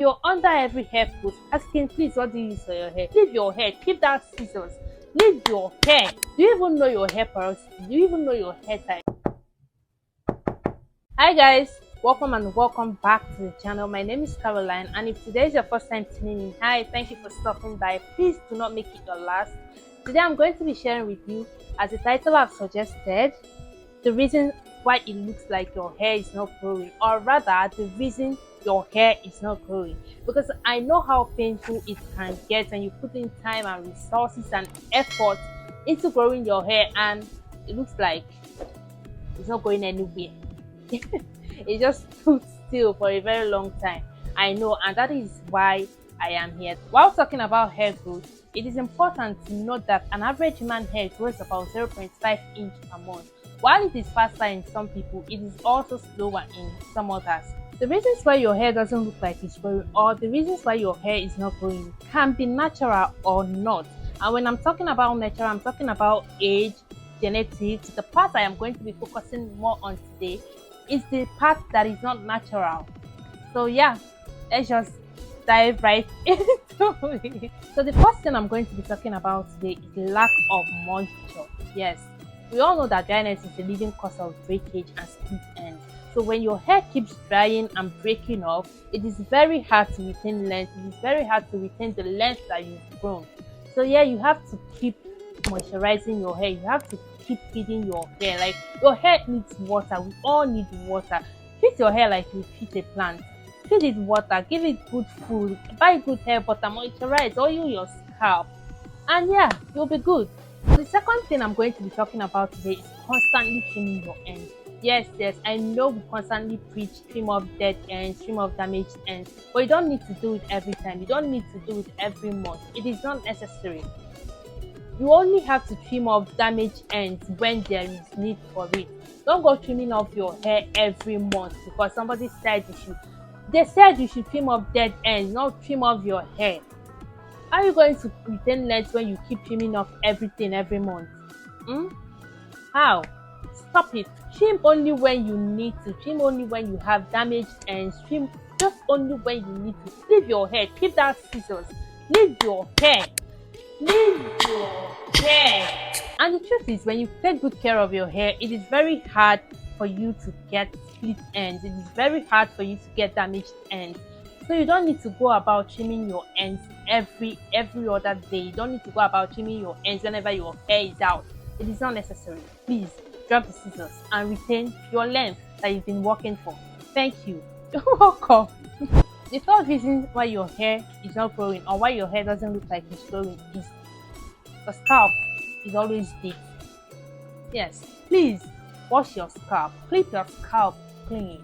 You're under every hair post asking, please, what do you use for your hair? Leave your hair, keep that scissors, leave your hair. Do you even know your hair porosity? Do you even know your hair type? Hi guys, welcome and welcome back to the channel. My name is Caroline, and if today is your first time tuning in, hi, thank you for stopping by. Please do not make it your last. Today I'm going to be sharing with you, as the title have suggested, the reason why it looks like your hair is not growing, or rather the reason your hair is not growing. Because I know how painful it can get when you put in time and resources and effort into growing your hair and it looks like it's not going anywhere. It just stood still for a very long time. I know, and that is why I am here. While talking about hair growth, it is important to note that an average human hair grows about 0.5 inch per month. While it is faster in some people, it is also slower in some others. The reasons why your hair doesn't look like it's growing, or the reasons why your hair is not growing, can be natural or not. And when I'm talking about natural, I'm talking about age, genetics. The part I am going to be focusing more on today is the part that is not natural. So yeah, let's just dive right into it. So the first thing I'm going to be talking about today is lack of moisture. Yes, we all know that dryness is the leading cause of breakage and split ends. So when your hair keeps drying and breaking off, it is very hard to retain length. It is very hard to retain the length that you've grown. So yeah, you have to keep moisturizing your hair. You have to keep feeding your hair. Like, your hair needs water. We all need water. Treat your hair like you treat a plant. Feed it water, give it good food, buy good hair butter, moisturize, oil your scalp, and yeah, you'll be good. The second thing I'm going to be talking about today is constantly trimming your ends. Yes, I know we constantly preach trim off dead ends, trim off damaged ends, but you don't need to do it every time. You don't need to do it every month. It is not necessary. You only have to trim off damaged ends when there is need for it. Don't go trimming off your hair every month because somebody said you should. They said you should trim off dead ends, not trim off your hair. How are you going to retain length when you keep trimming off everything every month? How? Stop it. Trim only when you need to. Trim only when you have damaged ends. Trim just only when you need to. Leave your hair. Keep that scissors. Leave your hair. Leave your hair. And the truth is, when you take good care of your hair, it is very hard for you to get split ends. It is very hard for you to get damaged ends. So you don't need to go about trimming your ends every other day. You don't need to go about trimming your ends whenever your hair is out. It is not necessary. Please drop the scissors and retain your length that you've been working for. Thank you. You're welcome. The third reason why your hair is not growing, or why your hair doesn't look like it's growing, is the scalp is always deep. Yes, please wash your scalp. Keep your scalp clean.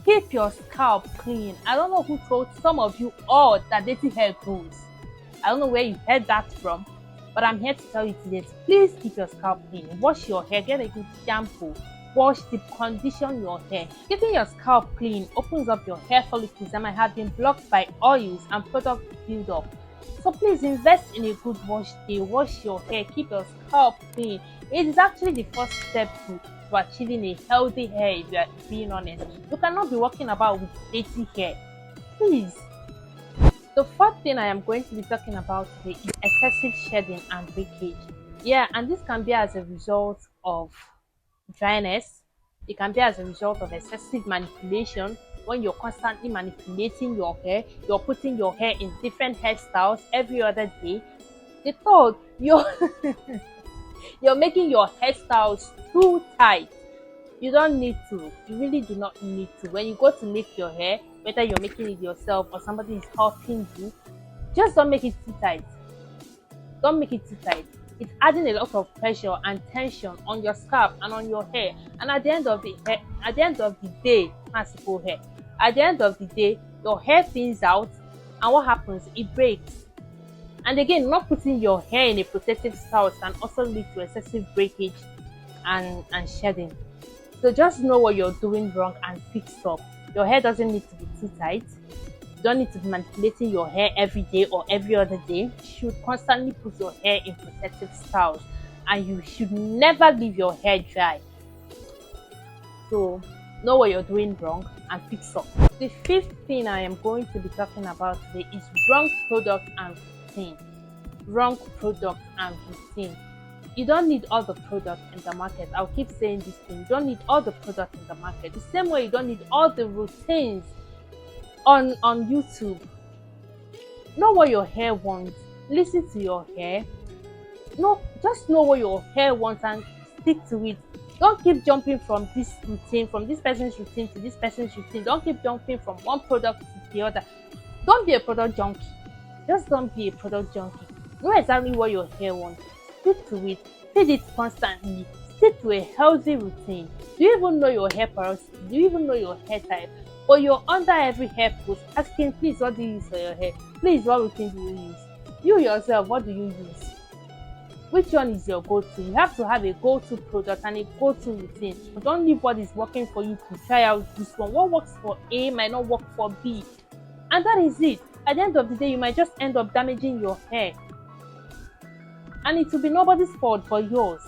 Keep your scalp clean. I don't know who told some of you all that dirty hair grows. I don't know where you heard that from, but I'm here to tell you today. Please keep your scalp clean. Wash your hair. Get a good shampoo. Wash, deep condition your hair. Keeping your scalp clean opens up your hair follicles that might have been blocked by oils and product buildup. So please invest in a good wash day. Wash your hair. Keep your scalp clean. It is actually the first step to achieving a healthy hair, if you are being honest. You cannot be walking about with dirty hair. Please. The fourth thing I am going to be talking about today is excessive shedding and breakage. Yeah, and this can be as a result of dryness. It can be as a result of excessive manipulation. When you're constantly manipulating your hair, you're putting your hair in different hairstyles every other day. The third, you're making your hairstyles too tight. You don't need to. You really do not need to. When you go to make your hair, whether you're making it yourself or somebody is helping you, just don't make it too tight. Don't make it too tight. It's adding a lot of pressure and tension on your scalp and on your hair. And at the end of the day, At the end of the day, your hair thins out, and what happens? It breaks. And again, not putting your hair in a protective style can also lead to excessive breakage and shedding. So just know what you're doing wrong and fix up. Your hair doesn't need to be too tight. You don't need to be manipulating your hair every day or every other day. You should constantly put your hair in protective styles, and you should never leave your hair dry. So know what you're doing wrong, and fix up. The fifth thing I am going to be talking about today is wrong product and routine. Wrong product and routine. You don't need all the product in the market. I'll keep saying this thing. You don't need all the product in the market. The same way you don't need all the routines on YouTube. Know what your hair wants. Listen to your hair. No, just know what your hair wants and stick to it. Don't keep jumping from this routine, from this person's routine to this person's routine. Don't keep jumping from one product to the other. Don't be a product junkie. Just don't be a product junkie. Know exactly what your hair wants. Stick to it. Feed it constantly. Stick to a healthy routine. Do you even know your hair porosity? Do you even know your hair type? Or you're under every hair post asking, please, what do you use for your hair? Please, what routine do you use? You yourself, what do you use? Which one is your go-to? You have to have a go-to product and a go-to routine. Don't leave what is working for you to try out this one. What works for A might not work for B. And that is it. At the end of the day, you might just end up damaging your hair. And it will be nobody's fault but yours.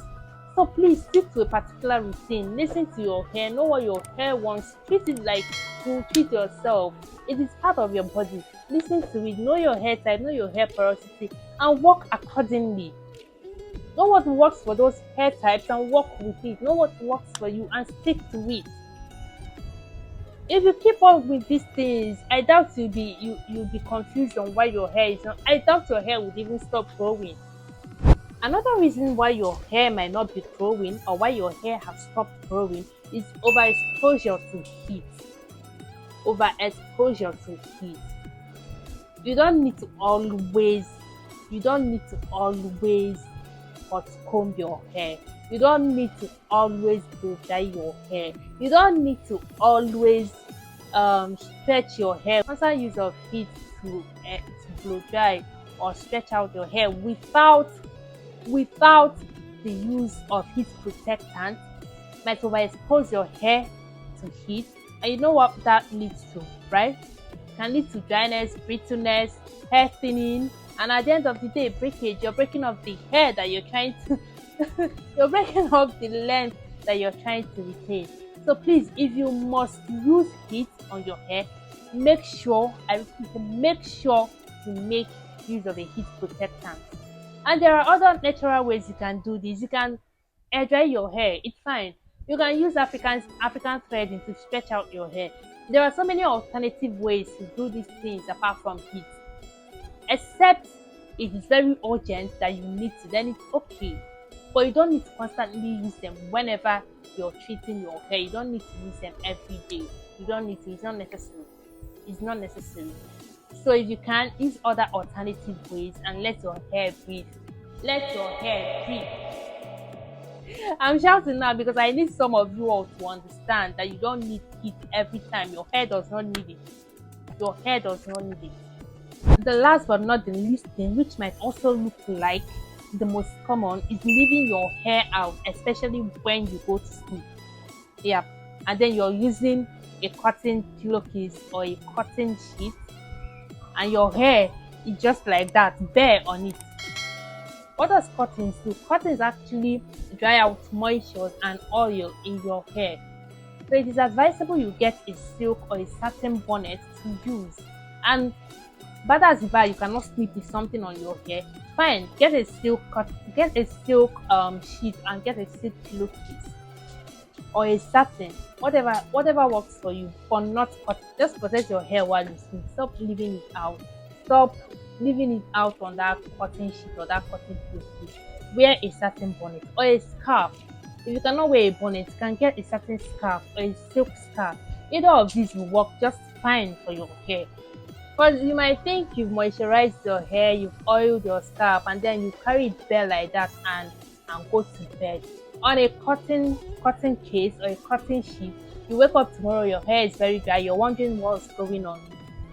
So please stick to a particular routine. Listen to your hair. Know what your hair wants. Treat it like you treat yourself. It is part of your body. Listen to it. Know your hair type. Know your hair porosity. And work accordingly. Know what works for those hair types and work with it. Know what works for you and stick to it. If you keep up with these things, I doubt you'll be confused on why your hair is not. I doubt your hair would even stop growing. Another reason why your hair might not be growing or why your hair has stopped growing is overexposure to heat. Overexposure to heat. You don't need to always hot comb your hair. You don't need to always blow dry your hair. You don't need to always stretch your hair. Constant use of heat to blow dry or stretch out your hair without the use of heat protectant might overexpose your hair to heat, and you know what that leads to, right? It can lead to dryness, brittleness, hair thinning, and at the end of the day, breakage. You're breaking off the hair that you're trying to you're breaking off the length that you're trying to retain. So please, if you must use heat on your hair, make sure to make use of a heat protectant. And there are other natural ways you can do this. You can air dry your hair. It's fine. You can use African threading to stretch out your hair. There are so many alternative ways to do these things apart from heat. Except it is very urgent that you need to, then it's okay. But you don't need to constantly use them whenever you're treating your hair. You don't need to use them every day. You don't need to. It's not necessary. It's not necessary. So if you can, use other alternative ways and let your hair breathe. Let your hair breathe. I'm shouting now because I need some of you all to understand that you don't need heat every time. Your hair does not need it. Your hair does not need it. The last but not the least thing, which might also look like the most common, is leaving your hair out, especially when you go to school. Yeah, and then you're using a cotton pillowcase or a cotton sheet, and your hair is just like that, bare on it. What does cottons do? Cottons actually dry out moisture and oil in your hair. So it is advisable you get a silk or a satin bonnet to use. And bad as bad, you cannot sleep with something on your hair. Fine, get a silk sheet and get a silk pillowcase or a satin, whatever works for you, but not cotton. Just protect your hair while you sleep. Stop leaving it out. Stop leaving it out on that cotton sheet or that cotton pillowcase. Wear a satin bonnet or a scarf. If you cannot wear a bonnet, you can get a satin scarf or a silk scarf. Either of these will work just fine for your hair. Because you might think you've moisturized your hair, you've oiled your scalp, and then you carry it bare like that and go to bed. On a cotton case or a cotton sheet, you wake up tomorrow, your hair is very dry, you're wondering what's going on.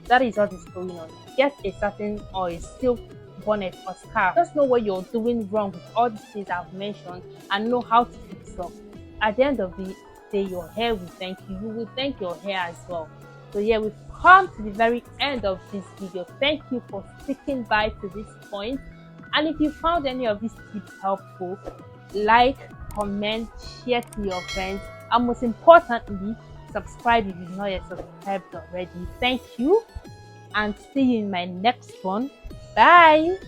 That is what is going on. Get a satin or a silk bonnet or scarf. Just know what you're doing wrong with all these things I've mentioned and know how to fix up. At the end of the day, your hair will thank you. You will thank your hair as well. So yeah, we've come to the very end of this video. Thank you for sticking by to this point. And if you found any of these tips helpful, like, comment, share to your friends, and most importantly, subscribe if you've not yet subscribed already. Thank you, and see you in my next one. Bye.